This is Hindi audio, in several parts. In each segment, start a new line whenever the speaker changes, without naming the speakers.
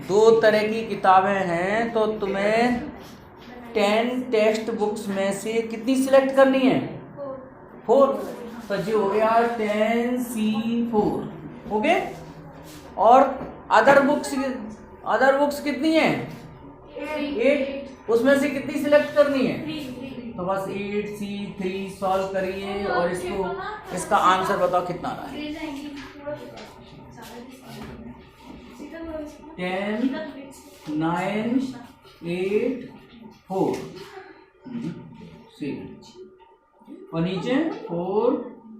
दो तरह की किताबें हैं तो तुम्हें 10 टेक्स्ट बुक्स में से कितनी सिलेक्ट करनी है? 4। तो जी हो गया 10C4। ओके। और अदर बुक्स कितनी है? 8। उसमें से कितनी सिलेक्ट करनी है? तो बस 8C3 सॉल्व करिए और इसका आंसर बताओ कितना आ रहा है। 10, 9, 8, 4, 6 और नीचे 4,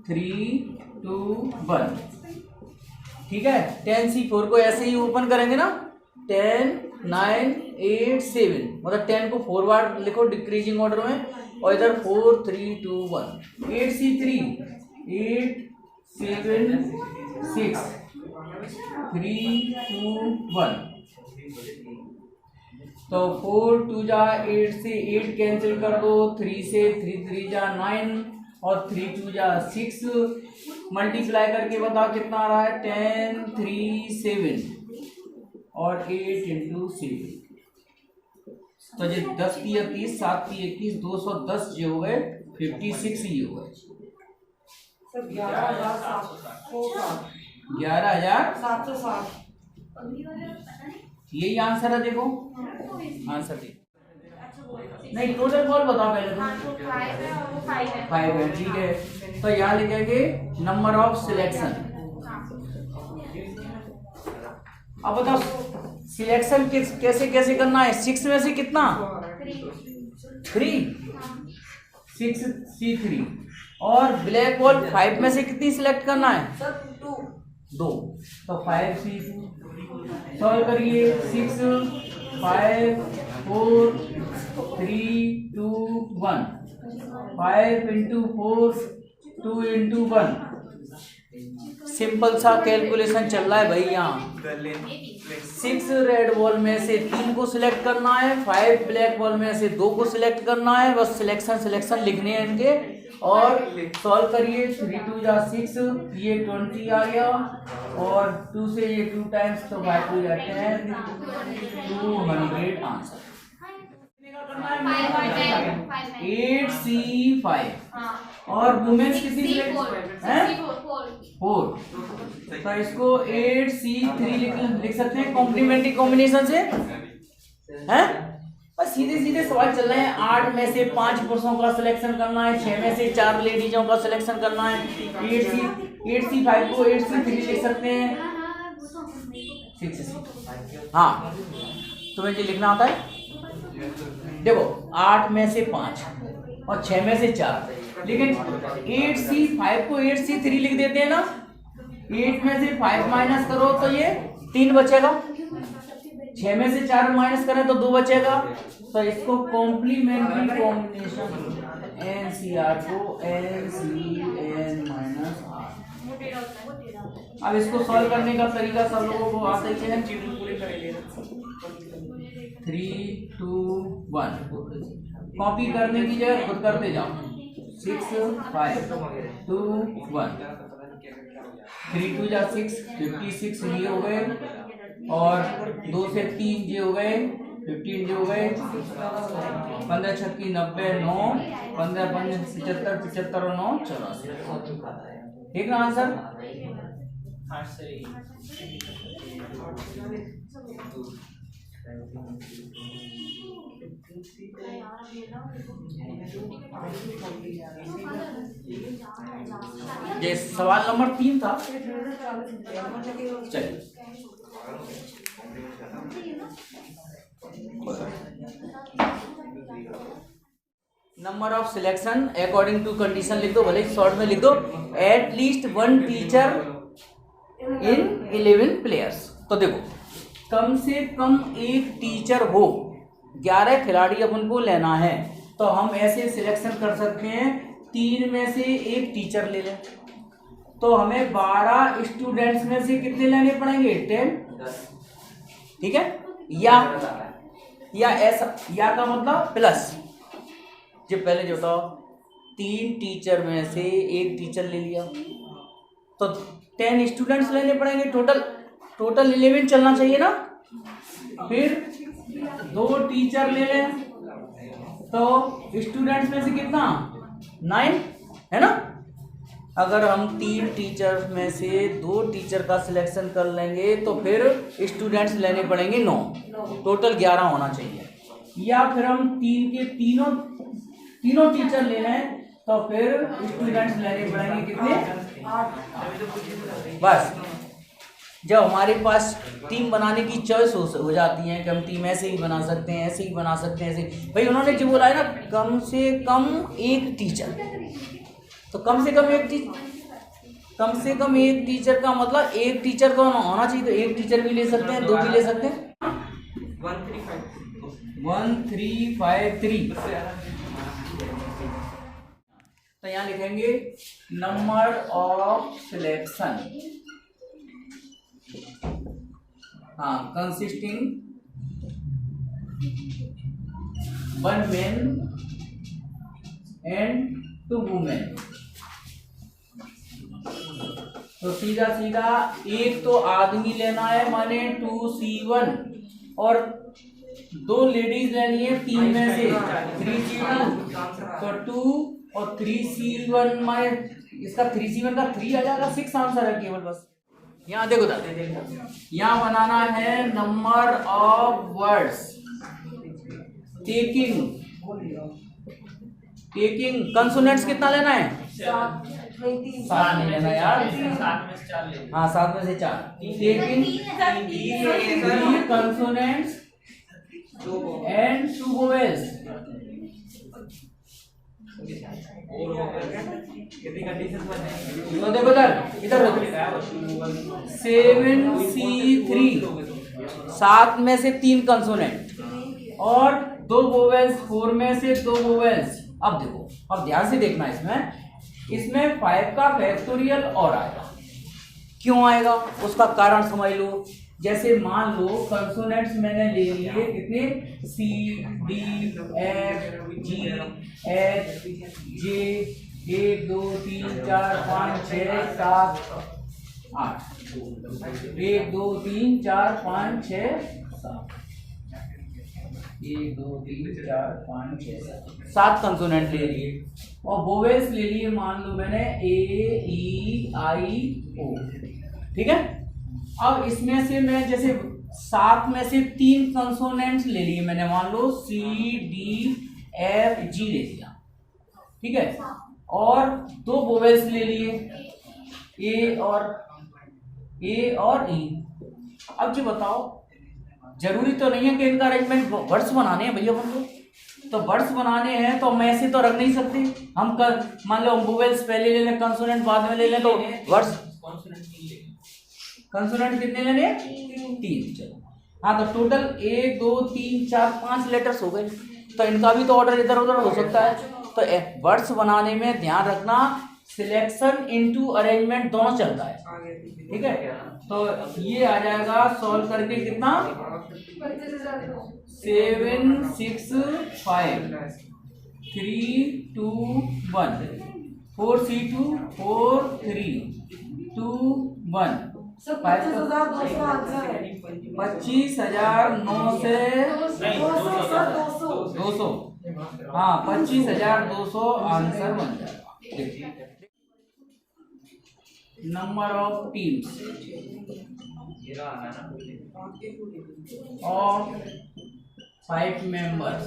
3, 2, 1। ठीक है। 10C4 को ऐसे ही ओपन करेंगे ना, 10, 9, 8, 7, मतलब 10 को फॉरवर्ड लिखो डिक्रीजिंग ऑर्डर में और इधर 4, 3, 2, 1। 8C3 8, 7, 6, 3, 2, 1। तो 4 2 जा 8 से 8 कैंसिल कर दो, 3 से 3 3 जा 9 और 3 2 जा 6। मल्टीप्लाई करके बताओ कितना आ रहा है। 10, 3, 7 और 8 इंटू 7। तो ये 10 3 30, 7 3 21, 210 जो हो गए 56 ही हो गए। 11,760। यही आंसर है। देखो आंसर देखो। नहीं टोटल बॉल बताओ पहले तो। 5 है। ठीक है। तो यहाँ लिखेंगे नंबर ऑफ सिलेक्शन। अब बताओ सिलेक्शन कैसे कैसे करना है। 6 में से कितना? 3। 6C3 और ब्लैक बॉल 5 में से कितनी सिलेक्ट करना है? 2। तो 5C2 सॉल्व करिए। 6, 5, 4, 3, 2, 1। 5 इंटू 4, 2 इंटू 1। सिंपल सा कैलकुलेशन चल रहा है भाई। यहाँ 6 रेड बॉल में से 3 को सिलेक्ट करना है, 5 ब्लैक बॉल में से 2 को सिलेक्ट करना है। बस सिलेक्शन लिखने हैं इनके और सॉल्व करिए। 3 2 जा 6, ये 20 आ गया और 2 से ये 2 टाइम्स तो 5 2 जा 10, 200 आंसर। 8C5 और वुमेन्स कितनी सिलेक्ट है? 4। तो इसको 8C3 लिख सकते हैं कॉम्प्लीमेंट्री कॉम्बिनेशन से हैं। बस सीधे सीधे सवाल चल रहे हैं। 8 में से 5 पुरुषों का सिलेक्शन करना है, 6 में से 4 लेडीजों का सिलेक्शन करना है। 8C5 को 8C3 लिख सकते हैं। 6C। हाँ तुम्हें ये लिखना आता है। देखो 8 में से 5 और 6 में से 4, लेकिन 8C5 को 8C3 लिख देते हैं ना। 8 में से 5 माइनस करो तो ये 3 बचेगा, 6 में से 4 माइनस करें तो 2 बचेगा। तो इसको कॉम्प्लीमेंट्री कॉम्बिनेशन NCR को NCN -R। अब इसको सॉल्व करने का तरीका सब लोगों को आता ही है। 3 2 1 कॉपी करने की जगह खुद करते जाओ। 6 5 2 1 3 2 जा 6 56 ये हो गए और 2 से 3 ये हो गए 15 ये हो गए। 15 छक्की 90 9 15 5 75 75 और 9 84। ठीक ना आंसर। ये सवाल नंबर 3 था। चलिए number of selection according to condition लिख दो, भले शॉर्ट में लिख दो। At least 1 teacher in 11 players. तो देखो कम से कम एक टीचर हो, 11 खिलाड़ी अपन को लेना है। तो हम ऐसे सिलेक्शन कर सकते हैं 3 में से एक टीचर ले लें तो हमें 12 स्टूडेंट्स में से कितने लेने पड़ेंगे? 10। ठीक है। या ऐसा या का मतलब प्लस जो पहले जो था 3 टीचर में से एक टीचर ले लिया तो 10 स्टूडेंट्स लेने पड़ेंगे। टोटल 11 चलना चाहिए ना। फिर 2 टीचर ले लें तो स्टूडेंट्स में से कितना 9 है ना। अगर हम 3 टीचर में से 2 टीचर का सिलेक्शन कर लेंगे तो फिर स्टूडेंट्स लेने पड़ेंगे 9, टोटल 11 होना चाहिए। या फिर हम तीनों टीचर ले लें तो फिर स्टूडेंट्स लेने पड़ेंगे कितने 8। बस जब हमारे पास टीम बनाने की चॉइस हो जाती है कि हम टीम ऐसे ही बना सकते हैं, ऐसे ही बना सकते हैं, ऐसे भाई उन्होंने जो बोला है ना कम से कम एक टीचर, तो कम से कम एक टीचर का मतलब एक टीचर तो होना चाहिए। तो एक टीचर भी ले सकते हैं, 2 भी ले सकते हैं। 1353 तो यहाँ लिखेंगे नंबर ऑफ सिलेक्शन, हाँ कंसिस्टिंग 1 मैन एंड 2 वुमेन। तो सीधा एक तो आदमी लेना है माने 2C1 और 2 लेडीज लेनी है 3 में से 3C2 तो 2 और 3C1 माने इसका 3C1 का 3 आ जाएगा, 6 आंसर है केवल। बस यहाँ देखो यहाँ बनाना है number of words taking consonants कितना लेना है 7 नहीं लेना यार, 7 में से 4 टेकिंग 3 कंसोनेंट्स एंड 2 वोवेल्स। तो देखो इधर 7C3 7 में से 3 कंसोनेंट और 2 वोवेल्स 4 में से 2 वोवेल्स। अब देखो, अब ध्यान से देखना, इसमें 5 का फैक्टोरियल और आएगा। क्यों आएगा उसका कारण समझ लो। जैसे मान लो कंसोनेंट्स मैंने ले लिए कितने C D F G H J 1 2 3 4 5 6 7 8 1 2 3 4 5 6 7 1 2 3 4 5 6 7 consonant ले लिए और वोवेल्स ले लिए मान लो मैंने A E I O। ठीक है, अब इसमें से मैं जैसे 7 में से 3 कंसोनेंट्स ले लिए मैंने, मान लो C D F G ले लिया, ठीक है, और 2 वोवेल्स ले लिए A और E। अब जी बताओ, जरूरी तो नहीं है कि इनका अरेंजमेंट वर्ड्स बनाने हैं भैया हम लोग, तो वर्ड्स बनाने हैं तो हम ऐसे तो रख नहीं सकते। हम मान लो वोवेल्स पहले ले लें, कंसोनेंट बाद में ले लें, तो वर्ड्स कंसोनेंट कितने लेने 3। चलो हाँ, तो टोटल 1 2 3 4 5 लेटर्स हो गए, तो इनका भी तो ऑर्डर इधर उधर हो सकता है। तो वर्ड्स बनाने में ध्यान रखना सिलेक्शन इनटू अरेंजमेंट दोनों चलता है, ठीक है। तो ये आ जाएगा सॉल्व करके कितना 7 6 5 3 2 1 4C2 4 3 2 1 $25,900 हाँ 25,200 आंसर बन जाएगा। Number of teams of 5 members.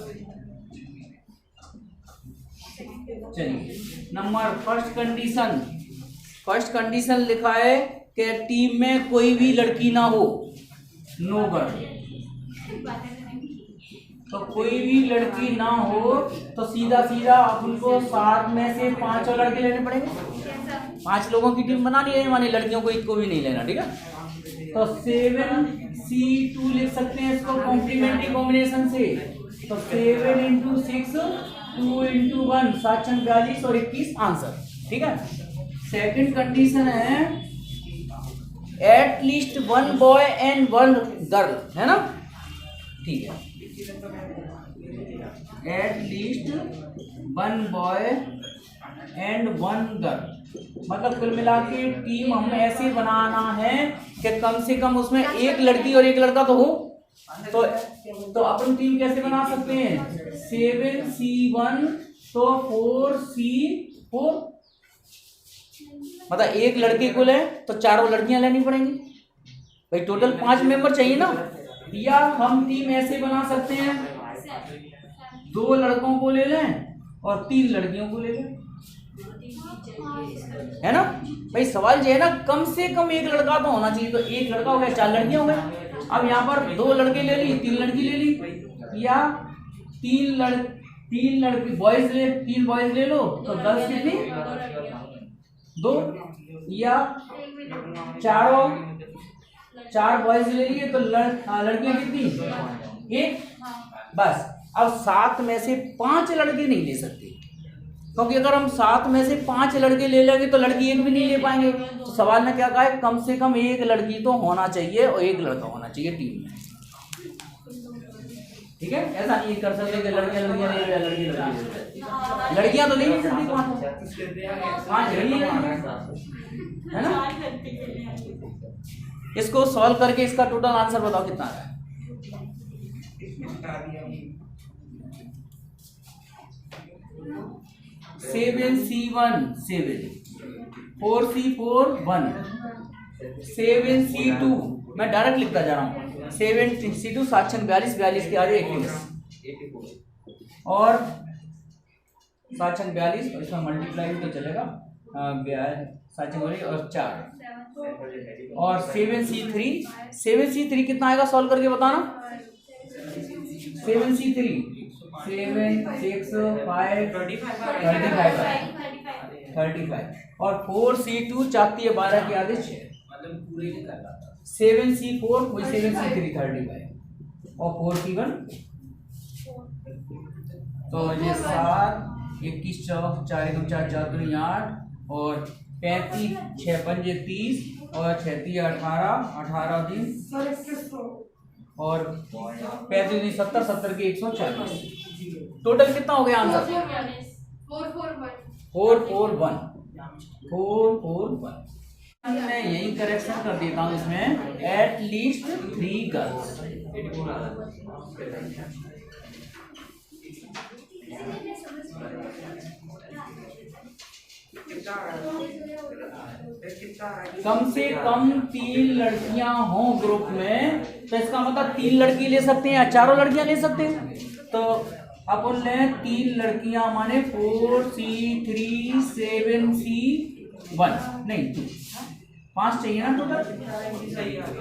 चलिए नंबर फर्स्ट कंडीशन लिखा है कि टीम में कोई भी लड़की ना हो, नो गर्ल। तो कोई भी लड़की ना हो तो सीधा अपन को 7 में से 5 और लड़के लेने पड़ेंगे। 5 लोगों की टीम बनानी है, माने लड़कियों को एक को भी नहीं लेना, ठीक है। तो 7C2 लिख सकते हैं इसको कॉम्प्लीमेंट्री कॉम्बिनेशन से। तो 7 × 6 2 × 1 7 42 और 21 आंसर, ठीक है। सेकंड कंडीशन है eight least 1 boy and 1 girl, है ना, ठीक है। Eight least 1 boy and 1 girl, मतलब कुल मिला के टीम हमें ऐसे बनाना है कि कम से कम उसमें एक लड़की और एक लड़का तो हो, तो अपन टीम कैसे बना सकते हैं? 7C1 तो 4C4, मतलब एक लड़के को ले तो चारों लड़कियां लेनी पड़ेंगी भाई, टोटल 5 मेंबर चाहिए ना। या हम टीम ऐसे बना सकते हैं, 2 लड़कों को ले लें और 3 लड़कियों को ले लें, है ना भाई। सवाल ये है ना, कम से कम एक लड़का तो होना चाहिए, तो एक लड़का हो गया, 4 लड़कियां हो गई। अब यहाँ पर 2 लड़के ले ली, 3 लड़की ले ली, या 3 लड़की बॉयज ले, 3 बॉयज ले लो तो गर्ल्स कितनी? 2, या 4 बॉयज ले लिए तो लड़कियां कितनी? 1। बस अब 7 में से 5 लड़के नहीं ले सकते, क्योंकि अगर हम 7 में से 5 लड़के ले लेंगे तो लड़की एक भी नहीं ले पाएंगे। तो सवाल ने क्या कहा है, कम से कम एक लड़की तो होना चाहिए और एक लड़का होना चाहिए टीम में, ठीक है। ऐसा नहीं कर सकते कि लड़कियां ले लड़कियां तो ले नहीं सकती, 5 है ना। इसको सॉल्व करके इसका टोटल आंसर बताओ कितना है। 7C1 7, 4C4 1, 7C2 मैं डायरेक्ट लिखता जा रहा हूँ, 7C2 7 42 42 के आगे 21 और 7 42 और इसमें मल्टीप्लाई तो चलेगा 7 और 4 और 7C3 कितना आएगा सॉल्व करके बताना। 7C3 7 6 5 35 और 4C2 चाहती है 12 के आगे 6, मतलब पूरे नहीं कर पाता। 7C4 कोई 7C3 35 और 4C1 तो ये 7 21 4 2 4 4 2 8 और 35 6 5 30 और 6 3 18 18 3 और 35 70 70 के 140। टोटल कितना हो गया आंसर? 441। मैं यही करेक्शन कर देता हूँ इसमें, एट लीस्ट 3 गर्ल्स। कम से कम 3 लड़कियां हों ग्रुप में, तो इसका मतलब 3 लड़की ले सकते हैं या चारों लड़कियां ले सकते हैं। तो अपन ले 3 लड़कियां माने 4C3 7C1 नहीं 5 चाहिए ना टोटल।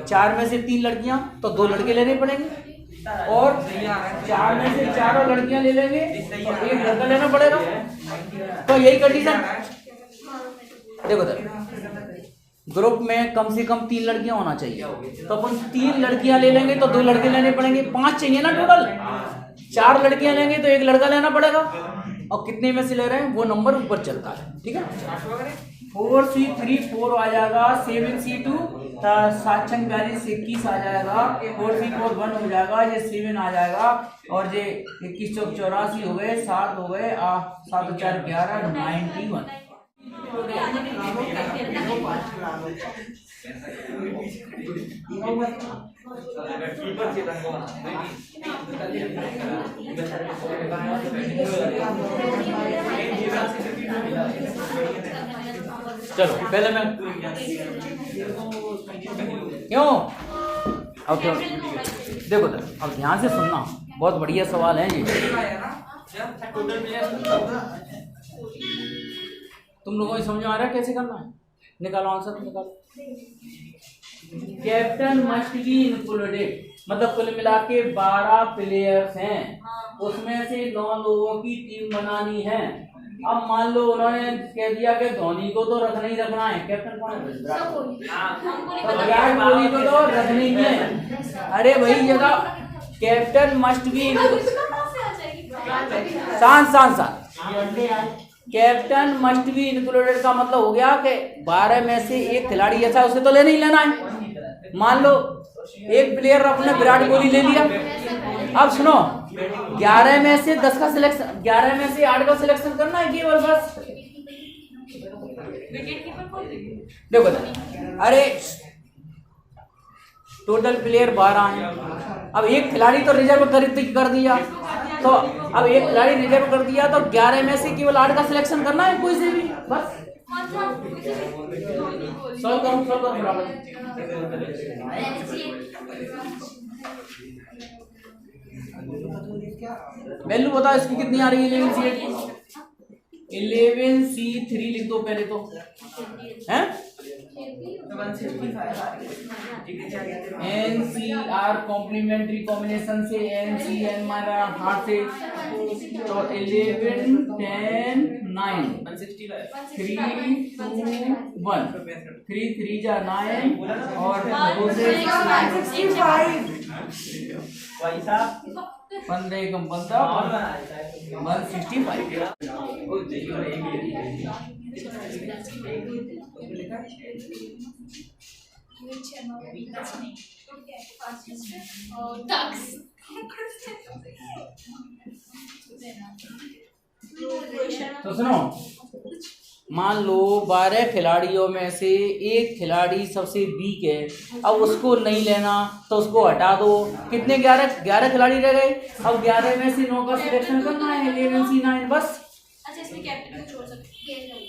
4 में से 3 लड़कियां तो 2 लड़के लेने पड़ेंगे और 4 में से चारों लड़कियां ले लेंगे तो 1 लड़का लेना पड़ेगा। तो यही कंडीशन देखो ग्रुप में कम से कम 3 लड़कियां होना चाहिए, तो अपन 3 लड़कियां ले लेंगे तो 2 लड़के लेने पड़ेंगे। 5 चाहिए ना टोटल, 4 लड़कियां लेंगे तो 1 लड़का लेना पड़ेगा और कितने में से ले रहे हैं वो नंबर ऊपर चलता है, ठीक है। 4C3 4 आ जाएगा, 7C2 7 42 21 आ जाएगा, 4C4 1 हो जाएगा, ये 7 आ जाएगा और ये 21 चौक 84 हो गए, 7 हो गए 7 4 11 91। चलो पहले मैं क्यों अब देखो अब ध्यान से सुनना, बहुत बढ़िया सवाल है ये। तुम लोगों को समझ में आ रहा है कैसे करना है? निकालो आंसर, निकालो। कैप्टन मस्ट बी इंक्लूडेड, मतलब कुल मिला के 12 प्लेयर्स हैं, उसमें से 9 लोगों की टीम बनानी है। अब मान लो उन्होंने कह दिया कि धोनी को तो रखना ही रखना है, कैप्टन कौन है? विराट कोहली को तो रखना ही है। अरे भाई जगह captain must be captain must be included का मतलब हो गया कि 12 में से एक खिलाड़ी ऐसा उसे तो लेना ही लेना है। मान लो एक प्लेयर अपने विराट कोहली ले लिया, अब सुनो 11 में से 10 का सिलेक्शन, 11 में से 8 का सिलेक्शन करना है केवल बस। देखो अरे टोटल प्लेयर 12 हैं। अब एक खिलाड़ी तो रिजर्व कर दिया, तो अब एक खिलाड़ी रिजर्व कर दिया तो 11 में से केवल 8 का सिलेक्शन करना है, कोई से भी, बस सॉल्व करो बराबर। वैल्यू बताओ इसकी कितनी आ रही है 11C3 लिख दो पहले तो, हैं NCR कॉम्प्लीमेंट्री कॉम्बिनेशन से NCN मारा हाथ से, तो 11 10 9 3 2 1 3 3 जा 9 और 2 से 165 15 कम 165। तो सुनो, मान लो 12 खिलाड़ियों में से एक खिलाड़ी सबसे वीक है, अब उसको नहीं लेना तो उसको हटा दो। कितने 11 खिलाड़ी रह गए, अब 11 में से 9 का सिलेक्शन करना है, 11C9 बस। अच्छा, इसमें कैप्टन को छोड़ सकते हैं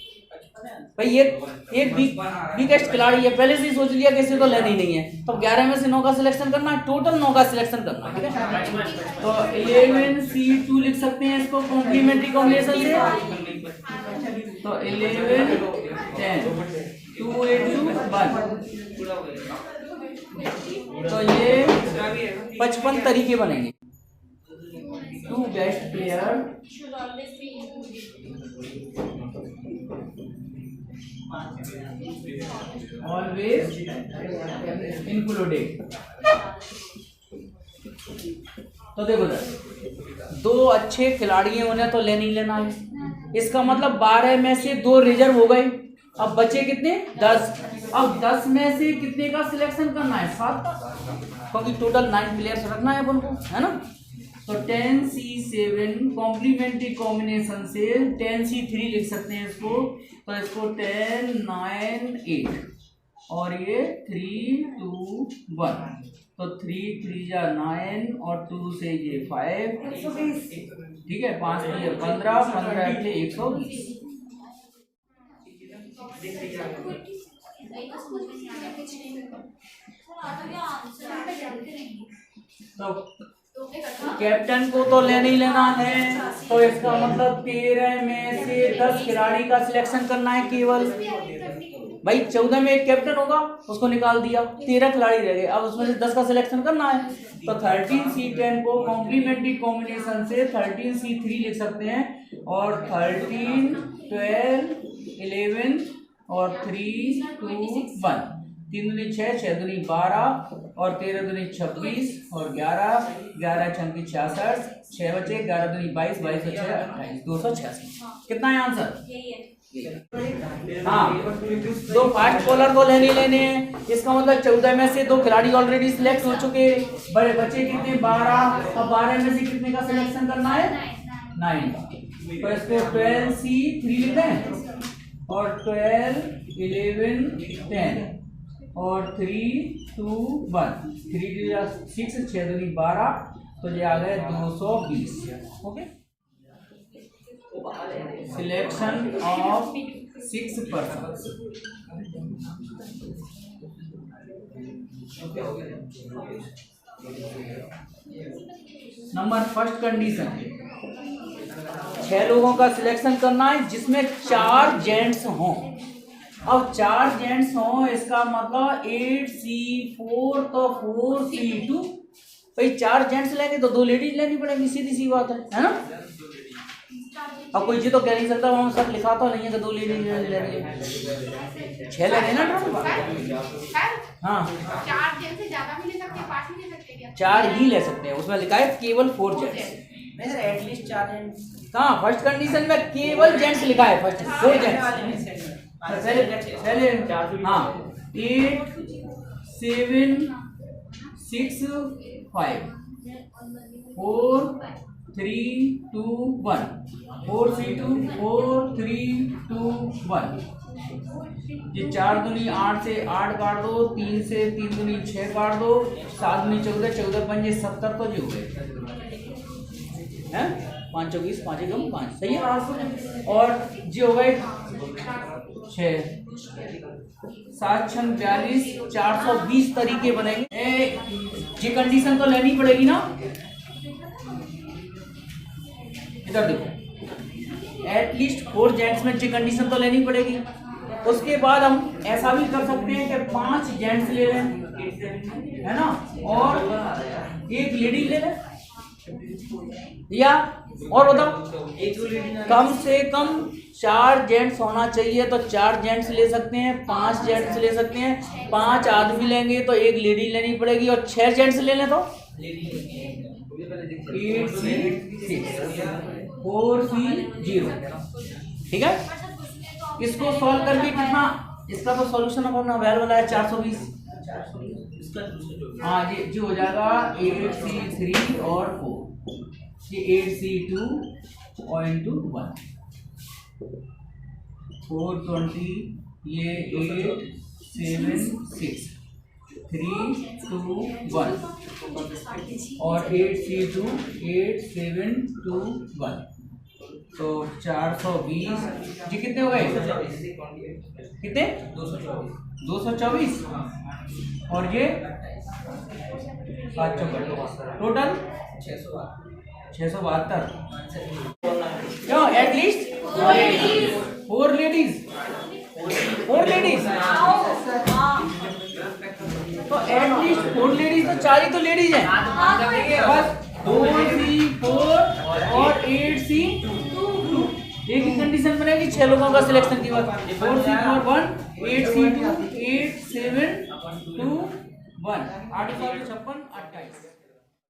भाई, एक वीकेस्ट खिलाड़ी है, पहले से ही सोच लिया कि इसे तो लेनी नहीं है, तो 11 में से 9 का सिलेक्शन करना है, टोटल 9 का सिलेक्शन करना है, ठीक है। तो 11C2 लिख सकते हैं इसको कॉम्प्लीमेंट्री कॉम्बिनेशन से, तो 11 10 2 8 2 1, तो ये 55 तरीके बनेंगे। 2 बेस्ट प्लेयर ऑलवेज इंक्लूडेड। तो देखो दो अच्छे खिलाड़ी हैं, उन्हें तो लेना ही लेना है, इसका मतलब 12 में से 2 रिजर्व हो गए, अब बचे कितने 10। अब 10 में से कितने का सिलेक्शन करना है, 7 का, क्योंकि टोटल 9 प्लेयर्स रखना है अपन को, है ना। तो 10C7 कॉम्प्लीमेंट्री कॉम्बिनेशन से 10C3 लिख सकते हैं इसको, तो इसको 10 9 8 और ये 3 2 1, तो 3 3 जा 9 और 2 से ये 5, 120, ठीक है, 5 से 15 15 से 120। तो कैप्टन को तो लेना ही लेना है, तो इसका मतलब 13 में से 10 खिलाड़ी का सिलेक्शन करना है केवल। भाई 14 में एक कैप्टन होगा, उसको निकाल दिया, 13 खिलाड़ी रह गए, अब उसमें से 10 का सिलेक्शन करना है, तो 13C10 को कॉम्प्लीमेंट्री कॉम्बिनेशन से 13C3 लिख सकते हैं, और 13 12 11 और 3 2 1, 3 दूनी 6 6 दूनी 12 और 13 दूनी 26 और 11 11 छंकी 66, 6 बचे, 11 दूनी 22 22 और 6 28, 286। कितना है आंसर? हाँ, 2 फास्ट बॉलर को लेने हैं, इसका मतलब 14 में से 2 खिलाड़ी ऑलरेडी सिलेक्ट हो चुके, बड़े बचे कितने 12, अब 12 में से कितने का सिलेक्शन करना है 9, तो इसको 12C3 लिखते हैं, और 12 11 10 और 3 2 1, 3 6 6 दूनी 12, तो ये आ गए 220। Okay, selection of 6 persons. Number first condition, 6 लोगों का सिलेक्शन करना है जिसमें 4 जेंट्स हों। अब 4 जेंट्स हों, इसका मतलब 8C4 तो 4C2, भाई 4 जेंट्स लेंगे तो 2 लेडीज लेनी पड़ेगी, सीधी सी बात है ना। अब कोई जी तो कह नहीं सकता, वहां सब लिखा तो नहीं है कि 2 लेडीज ले रही है, 6 लेने ना। हाँ, 4 जेंट्स से ज्यादा भी ले सकते हैं, 5 भी ले सकते हैं क्या? 4 ही ले सकते हैं, उसमें लिखा है केवल 4 जेंट्स। At least 4 gents. हाँ, फर्स्ट कंडीशन में केवल जेंट्स लिखा है, फर्स्ट 4 जेंट्स। पहले हाँ, 8 7 6 5 4 3 2 1, 4C2 4 3 2 1, ये 4 दूनी 8 से 8 काट दो, 3 से 3 दूनी 6 काट दो, 7 दूनी 14, 14 पंजे 70 तो जी हो गए हैं। 5 24 5 एकम 5 सही है। और जी हो गए 6 7 6 42 420 तरीके बनेंगे। ये कंडीशन तो लेनी पड़ेगी ना। इधर देखो एटलीस्ट 4 जेंट्स में ये कंडीशन तो लेनी पड़ेगी। उसके बाद हम ऐसा भी कर सकते हैं कि 5 जेंट्स ले लें, है ना, और 1 लेडी ले लें, या और बताओ कम से कम 4 जेंट्स होना चाहिए तो 4 जेंट्स ले सकते हैं, 5 जेंट्स ले सकते हैं, 5 आदमी लेंगे तो 1 लेडी लेनी पड़ेगी, और 6 जेंट्स ले लें तो 8C6 4C0। ठीक है, इसको सॉल्व करके कितना, इसका तो सॉल्यूशन अपना अवेलेबल है 420। हाँ जी हो जाएगा 8C3 और 4, ये 8C2 और इंटू 1 420, ये 8 7 6 3 2 1 और 8C2 8 7 2 1, तो 420 जी कितने हो गए, कितने 224 और ये 7 टोटल 672। क्यों एटलीस्ट 4 लेडीज तो एटलीस्ट 4 लेडीज तो 4 ही तो लेडीज है बस। 2C4 और 8C2 एक ही कंडीशन बनेगी 6 लोगों का सिलेक्शन की बात। 4C4 1 8C2 8 7 2 1 8 56 28।